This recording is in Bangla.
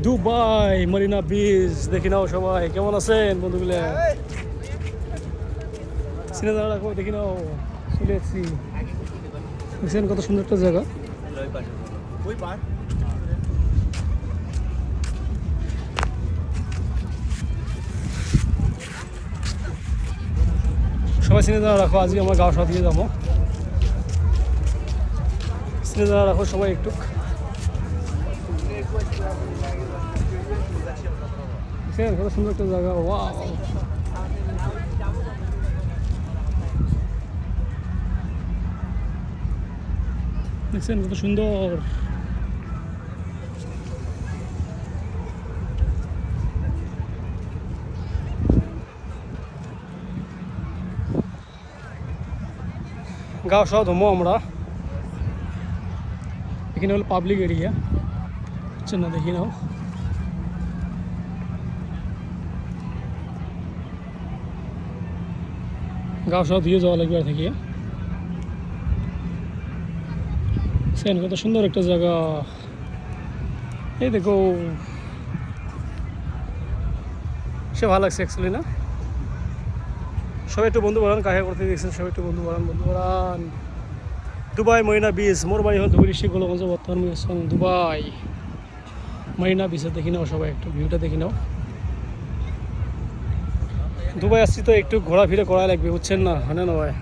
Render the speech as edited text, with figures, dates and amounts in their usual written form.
দুবাই মরিনা বিচ দেখি নাও সবাই, কেমন আছেন বন্ধুগুলো? সিনে দাঁড়া রাখো, দেখি নাও, চলে এসেছি। দেখছেন কত সুন্দর একটা জায়গা। সবাই সিনে দাঁড়া রাখো, আজকে আমার গাঁও সাথে যাবো। সিনে দাঁড়া রাখো সবাই একটু। কত সুন্দর একটা জায়গা, ওয়াও। দেখছেন কত সুন্দর। গাঁও সহ ধমো আমরা, এখানে হলো পাবলিক এরিয়া, বুঝছেন না? দেখি নাও, গাঁও সহ দিয়ে যাওয়া লাগবে আর থেকে। কত সুন্দর একটা জায়গা, এই দেখো, সে ভালো লাগছে অ্যাকচুয়ালি না? সবাই একটু বন্ধু বাড়ান, কাহিয়া করতে দেখছেন, সবাই একটু বন্ধু বাড়ান, বন্ধু বাড়ান। দুবাই মরিনা বিচ, মোর বাড়ি হল ধুবুরি গোলগঞ্জ, বর্তমান দুবাই মরিনা বিচে। দেখি নাও সবাই একটু ভিউটা দেখি নাও। দুবাই আসছি তো একটু ঘোরাফেরা করা লাগবে, বুঝছেন না? হয় না ভাই?